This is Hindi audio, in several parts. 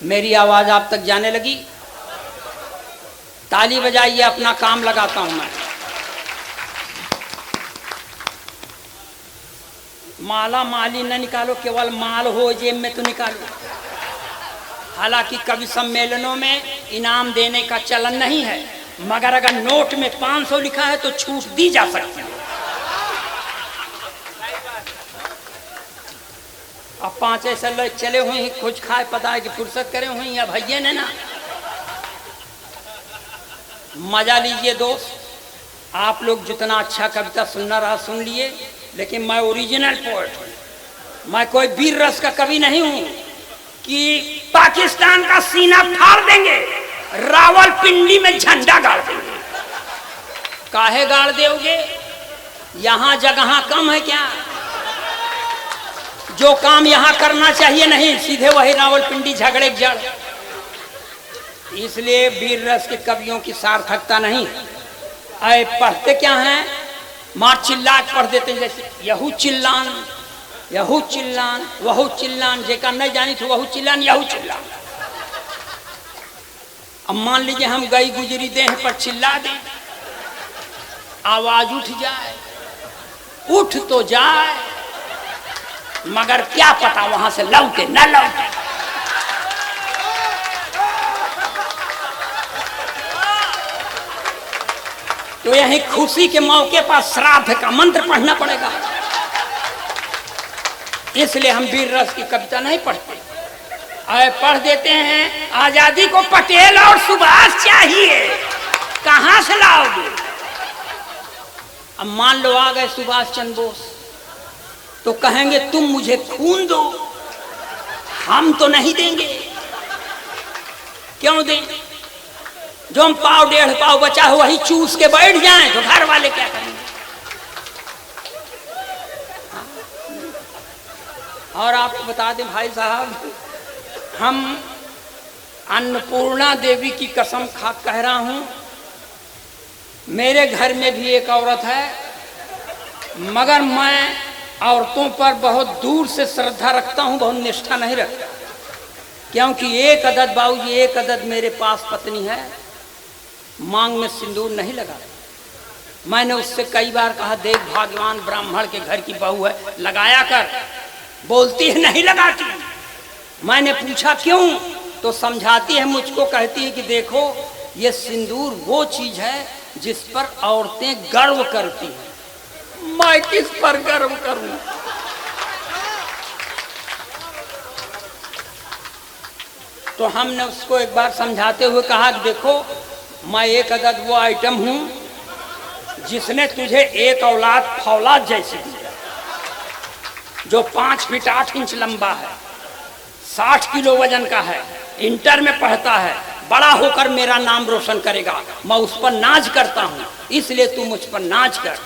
मेरी आवाज आप तक जाने लगी? ताली बजाइए, अपना काम लगाता हूं मैं। माला माली न निकालो, केवल माल हो जेब में तो निकालो। हालांकि कवि सम्मेलनों में इनाम देने का चलन नहीं है, मगर अगर नोट में 500 लिखा है तो छूट दी जा सकती है। अब 5 ऐसे लोग चले हुए हैं, कुछ खाए पता है कि फुर्सत करे हुए हैं या भैया ने ना। मजा लीजिए दोस्त, आप लोग जितना अच्छा कविता सुनना रहा सुन लिए, लेकिन मैं ओरिजिनल पोएट हूं। मैं कोई वीर रस का कवि नहीं हूं कि पाकिस्तान का सीना फाड़ देंगे, रावलपिंडी में झंडा गाड़ देंगे। काहे गाड़ दोगे? यहां जगह कम है क्या? जो काम यहां करना चाहिए नहीं, सीधे वही रावलपिंडी झगड़े जड़। इसलिए वीर रस के कवियों की सार्थकता नहीं। अरे पढ़ते क्या हैं? मार चिल्ला पढ़ देते हैं, जैसे यहू चिल्लान, यहू चिल्लान, वहू चिल्लान, जेका नहीं जानी थी वहू चिल्लान, यहू चिल्लान। अब मान लीजिए हम गई गुजरी देह पर चिल्ला दें, आवाज उठ जाए, उठ तो जाए, मगर क्या पता वहां से लौटे न लौटे। तो यही खुशी के मौके पर श्राद्ध का मंत्र पढ़ना पड़ेगा। इसलिए हम वीर रस की कविता नहीं पढ़ते, और पढ़ देते हैं आजादी को पटेल और सुभाष चाहिए। कहां से लाओगे? अब मान लो आ गए सुभाष चंद्र बोस, तो कहेंगे तुम मुझे खून दो, हम तो नहीं देंगे। क्यों दें? जो हम पाव डेढ़ पाव बचा हो वही चूस के बैठ जाएं तो घर वाले क्या करेंगे? और आपको बता दें भाई साहब, हम अन्नपूर्णा देवी की कसम खा कह रहा हूं, मेरे घर में भी एक औरत है, मगर मैं औरतों पर बहुत दूर से श्रद्धा रखता हूं, बहुत निष्ठा नहीं रखता। क्योंकि एक अदद बाबूजी, एक अदद मेरे पास पत्नी है, मांग में सिंदूर नहीं लगा। मैंने उससे कई बार कहा, देख भगवान ब्राह्मण के घर की बहू है, लगाया कर। बोलती है नहीं लगाती। मैंने पूछा क्यों, तो समझाती है मुझको, कहती है कि देखो ये सिंदूर वो चीज है जिस पर औरतें गर्व करती हैं। मैं किस पर गर्व करूं? तो हमने उसको एक बार समझाते हुए कहा कि देखो मैं एक अदद वो आइटम हूं जिसने तुझे एक औलाद फौलाद जैसी दी है, जो 5 फीट 8 इंच लंबा है, 60 किलो वजन का है, इंटर में पढ़ता है, बड़ा होकर मेरा नाम रोशन करेगा। मैं उस पर नाज करता हूं, इसलिए तू मुझ पर नाज कर।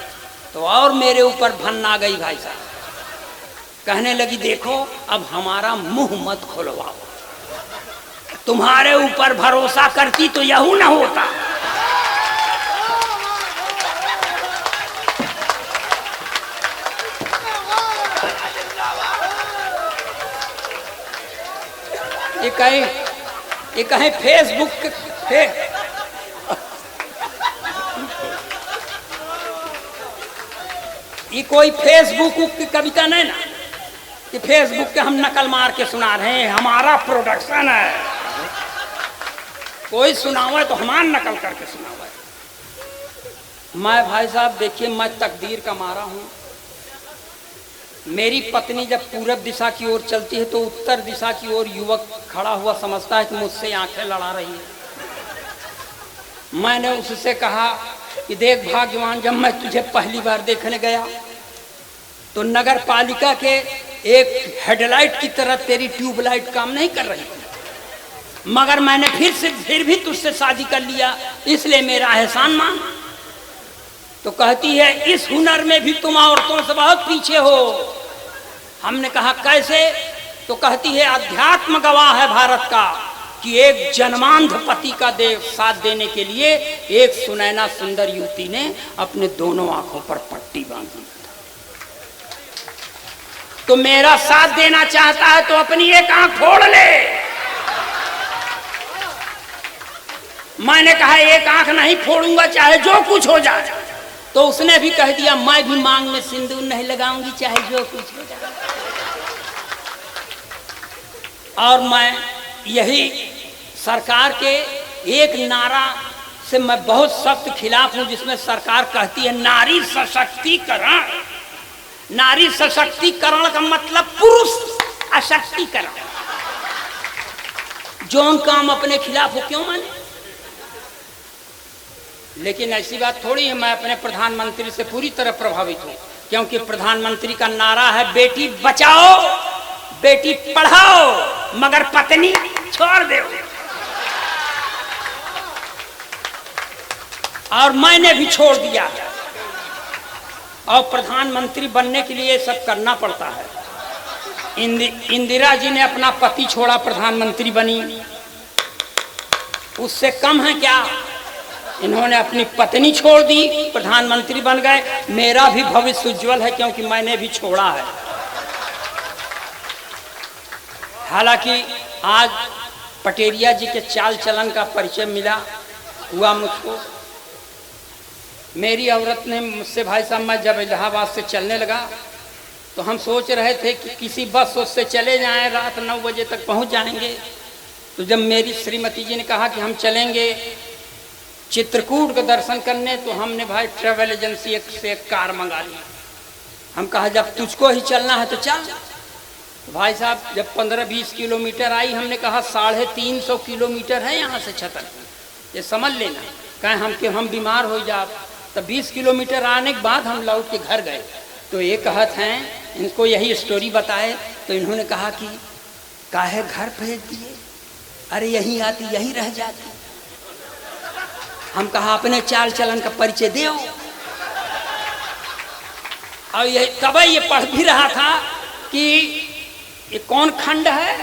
तो और मेरे ऊपर भन आ गई भाई साहब। कहने लगी देखो अब हमारा मुंह मत खोलवाओ, तुम्हारे ऊपर भरोसा करती तो यहू न होता। ये कहीं फेसबुक पे ये कोई फेसबुक की कविता नहीं ना कि फेसबुक के हम नकल मार के सुना रहे हैं। हमारा प्रोडक्शन है, कोई सुनावा तो हमारा नकल करके सुनावा। मैं भाई साहब देखिए, मैं तकदीर का मारा हूं। मेरी पत्नी जब पूरब दिशा की ओर चलती है तो उत्तर दिशा की ओर युवक खड़ा हुआ समझता है कि मुझसे आंखें लड़ा रही है। मैंने उससे कहा कि देख भाग्यवान, जब मैं तुझे पहली बार देखने गया तो नगर पालिका के एक हेडलाइट की तरह तेरी ट्यूबलाइट काम नहीं कर रही थी, मगर मैंने फिर भी तुझसे शादी कर लिया, इसलिए मेरा एहसान मान। तो कहती है इस हुनर में भी तुम औरतों से बहुत पीछे हो। हमने कहा कैसे? तो कहती है अध्यात्म गवाह है भारत का कि एक जन्मांध पति का साथ देने के लिए एक सुनैना सुंदर युवती ने अपने दोनों आंखों पर पट्टी बांधी। तो मेरा साथ देना चाहता है तो अपनी एक आंख फोड़ ले। मैंने कहा एक आंख नहीं फोड़ूंगा चाहे जो कुछ हो जाए। तो उसने भी कह दिया मैं भी मांग में सिंदूर नहीं लगाऊंगी चाहे जो कुछ हो जाए। और मैं यही सरकार के एक नारा से मैं बहुत सख्त खिलाफ हूं, जिसमें सरकार कहती है नारी सशक्तिकरण। नारी सशक्तिकरण का मतलब पुरुष अशक्तिकरण। जौन काम अपने खिलाफ हो क्यों माने? लेकिन ऐसी बात थोड़ी है। मैं अपने प्रधानमंत्री से पूरी तरह प्रभावित हूं, क्योंकि प्रधानमंत्री का नारा है बेटी बचाओ बेटी पढ़ाओ मगर पत्नी छोड़ दो। और मैंने भी छोड़ दिया। और प्रधानमंत्री बनने के लिए सब करना पड़ता है। इंदिरा जी ने अपना पति छोड़ा, प्रधानमंत्री बनी। उससे कम है क्या? इन्होंने अपनी पत्नी छोड़ दी, प्रधानमंत्री बन गए। मेरा भी भविष्य उज्जवल है क्योंकि मैंने भी छोड़ा है। हालांकि आज पटेरिया जी के चाल चलन का परिचय हुआ मुझको। मेरी औरत ने मुझसे, भाई साहब मैं जब इलाहाबाद से चलने लगा तो हम सोच रहे थे कि किसी बस से चले जाएं, रात 9 बजे तक पहुंच जाएंगे। तो जब मेरी श्रीमती जी ने कहा कि हम चलेंगे चित्रकूट का दर्शन करने, तो हमने भाई ट्रैवल एजेंसी एक से एक कार मंगा ली। हम कहा जब तुझको ही चलना है तो चल। तो भाई साहब जब 15-20 किलोमीटर आई, हमने कहा 350 किलोमीटर है यहाँ से छतरपुर, ये समझ लेना। कहें हम बीमार हो जा। तब 20 किलोमीटर आने के बाद हम लौट के घर गए। तो ये कहत हैं, इनको यही स्टोरी बताए तो इन्होंने कहा कि काहे घर भेज दिए, अरे यहीं आती यहीं रह जाती। हम कहा अपने चाल चलन का परिचय दो। और ये तब ये पढ़ भी रहा था कि ये कौन खंड है,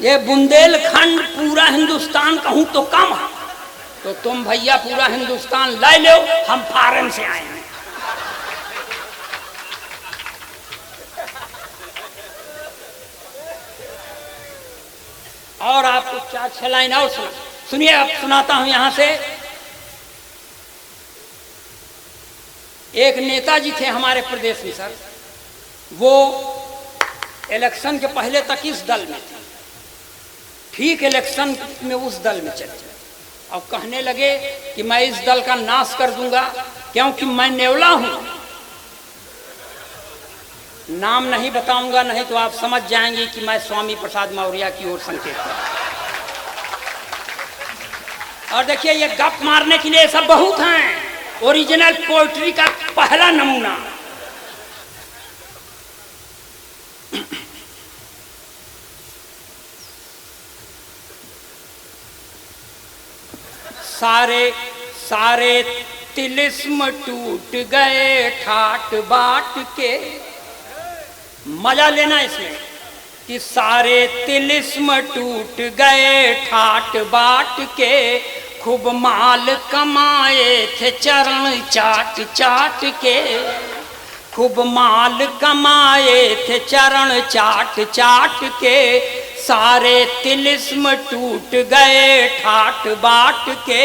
ये बुंदेलखंड। पूरा हिंदुस्तान कहूं तो कम है, तो तुम भैया पूरा हिंदुस्तान ले लो, हम फॉरेन से आए हैं। और आपको 4-6 लाइन और सुनिए। अब सुनाता हूं यहां से। एक नेताजी थे हमारे प्रदेश में सर, वो इलेक्शन के पहले तक इस दल में थे, ठीक इलेक्शन में उस दल में चले गए। और कहने लगे कि मैं इस दल का नाश कर दूंगा क्योंकि मैं नेवला हूं। नाम नहीं बताऊंगा, नहीं तो आप समझ जाएंगे कि मैं स्वामी प्रसाद मौर्य की ओर संकेत कर। और देखिए ये गप मारने के लिए सब बहुत हैं। ओरिजिनल पोएट्री का पहला नमूना। सारे तिलिस्म टूट गए ठाट बाट के। मजा लेना इसमें कि सारे तिलिस्म टूट गए ठाट बाट के। खूब माल कमाए थे चरण चाट चाट के। खूब माल कमाए थे चरण चाट चाट के। सारे तिलिस्म टूट गए ठाट बाट के।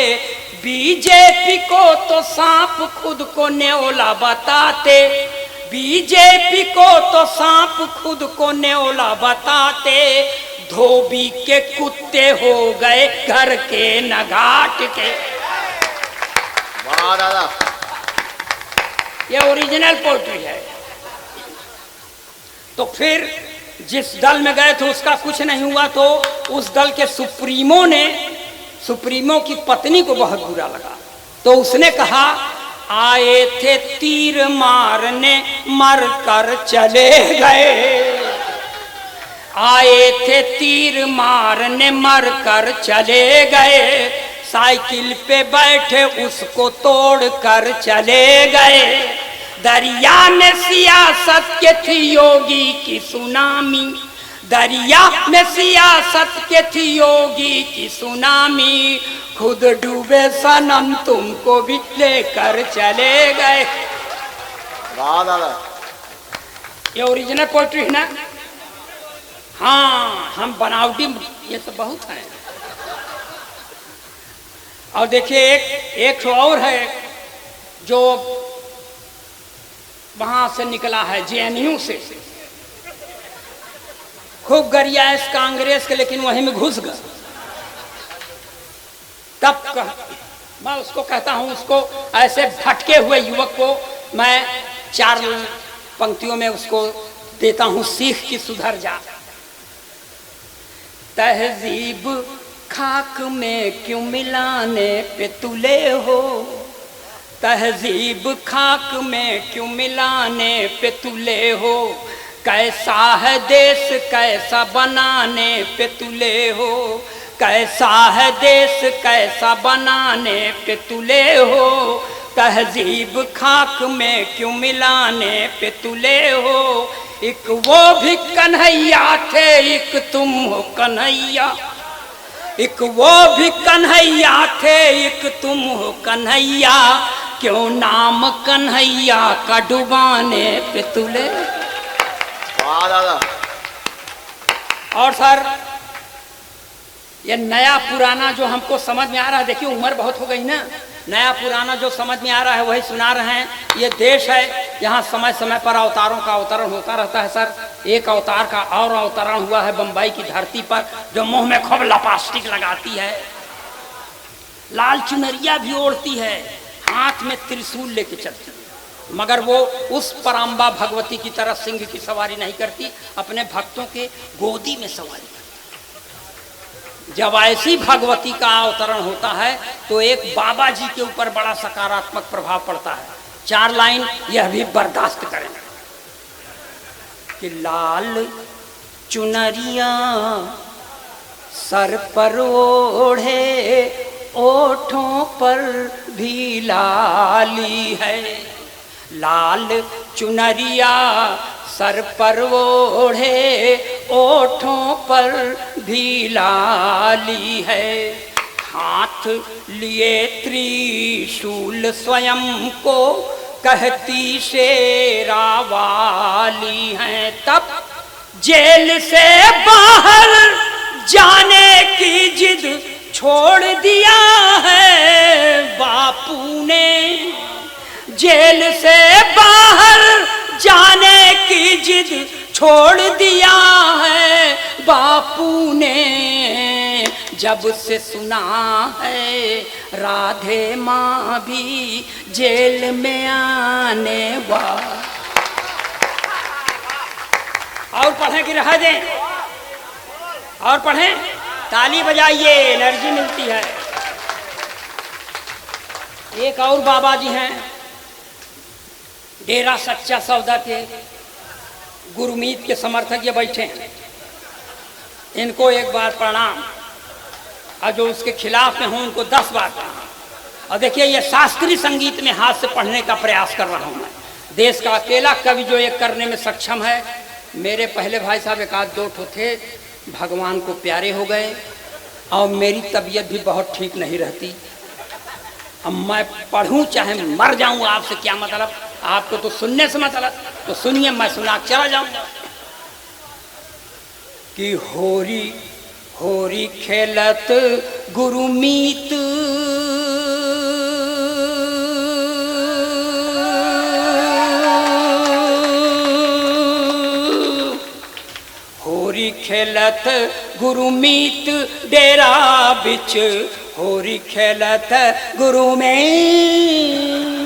बीजेपी को तो सांप खुद को न्योला बताते। बीजेपी को तो सांप खुद को न्योला बताते। धोबी के कुत्ते हो गए घर के नगाट के। वाह दादा, ये ओरिजिनल पोएट्री है। तो फिर जिस दल में गए थे उसका कुछ नहीं हुआ, तो उस दल के सुप्रीमो की पत्नी को बहुत बुरा लगा। तो उसने कहा आए थे तीर मारने मर कर चले गए। आए थे तीर मारने मर कर चले गए। साइकिल पे बैठे उसको तोड़ कर चले गए। दरिया में सियासत के थी योगी की सुनामी। दरिया में सियासत के थी योगी की सुनामी। खुद डूबे सनम तुमको भी लेकर चले गए। वाह दादा, ये ओरिजिनल पोएट्री है ना। हाँ, हम बनावटी ये सब बहुत हैं। और देखिए एक ठो और है जो वहां से निकला है जेएनयू से, खूब गरिया इस कांग्रेस के, लेकिन वहीं में घुस गया। तब मैं उसको कहता हूं, उसको ऐसे भटके हुए युवक को मैं 4 पंक्तियों में उसको देता हूं सीख की सुधर जा। तहजीब खाक में क्यों मिलाने पे तुले हो, तहजीब खाक में क्यों मिलाने पे तुले हो, कैसा है देश कैसा बनाने पे तुले हो, कैसा है देश कैसा बनाने पे तुले हो, तहजीब खाक में क्यों मिलाने पे तुले हो। एक वो भी कन्हैया थे, एक तुम हो कन्हैया, एक वो भी कन्हैया थे, एक तुम हो कन्हैया, क्यों नाम कन्हैया का डुबाने पे तुले। और सर ये नया पुराना जो हमको समझ में आ रहा है, देखिए उम्र बहुत हो गई ना, नया पुराना जो समझ में आ रहा है वही सुना रहे हैं। ये देश है यहाँ समय समय पर अवतारों का अवतरण होता रहता है। सर एक अवतार का और अवतरण हुआ है बंबई की धरती पर, जो मुंह में खूब लपास्टिक लगाती है, लाल चुनरिया भी ओढ़ती है, हाथ में त्रिशूल लेके चलती है, मगर वो उस पराम्बा भगवती की तरह सिंह की सवारी नहीं करती, अपने भक्तों के गोदी में सवारी करती। जब ऐसी भगवती का अवतरण होता है तो एक बाबा जी के ऊपर बड़ा सकारात्मक प्रभाव पड़ता है। 4 लाइन यह भी बर्दाश्त करें कि लाल चुनरिया सर पर ओढ़े, ओठों पर भी लाली है, लाल चुनरिया सर पर ओढ़े, ओठों पर भी लाली है, हाथ लिए त्रिशूल स्वयं को कहती शेरा वाली हैं। तब जेल से बाहर जाने की जिद छोड़ दिया है बापू ने, जेल से बाहर जाने की जिद छोड़ दिया है बापू ने, जब से सुना है राधे माँ भी जेल में आने वाली। और पढ़ें कि रह दें? और पढ़ें, ताली बजाइए, एनर्जी मिलती है। एक और बाबा जी हैं डेरा सच्चा सौदा के गुरुमीत के समर्थक, ये बैठे हैं, इनको एक बार प्रणाम, और जो उसके खिलाफ में हूँ उनको 10 बार प्रणाम। और देखिए ये शास्त्रीय संगीत में हाथ से पढ़ने का प्रयास कर रहा हूँ मैं, देश का अकेला कवि जो ये करने में सक्षम है। मेरे पहले भाई साहब 1-2 ठो थे, भगवान को प्यारे हो गए, और मेरी तबीयत भी बहुत ठीक नहीं रहती। अब मैं पढ़ूं चाहे मर जाऊं, आपसे क्या मतलब, आपको तो सुनने से मतलब, तो सुनिए, मैं सुना चला जाऊंगा कि होरी होरी खेलत गुरुमीत, होरी खेलत गुरुमीत डेरा बिच, होरी खेलत गुरु में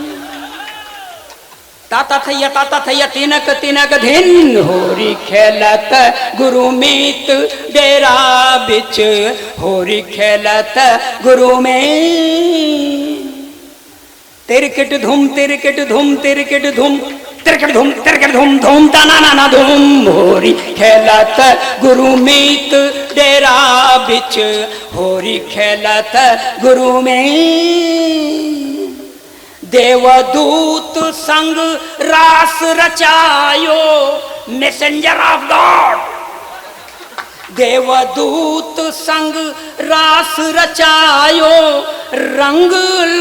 ताता थैया तिनक तिनक धिन, होरी खेलत गुरुमीत डेरा बिच, होरी खेलत गुरु में। तिरकिट धूम तिरकिट धूम तिरकिट धूम तिरकिट धूम धूम तना ना धूम, होरी खेलत गुरुमीत डेरा बिच, होरी खेलत गुरु में। देवदूत संग रास रचायो, मैसेंजर ऑफ गॉड, देवदूत संग रास रचायो, रंग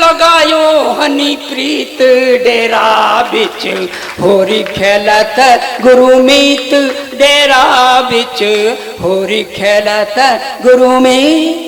लगायो हनी प्रीत डेरा बिच, होरी खेलत गुरुमीत डेरा बिच, होरी खेलत गुरु में।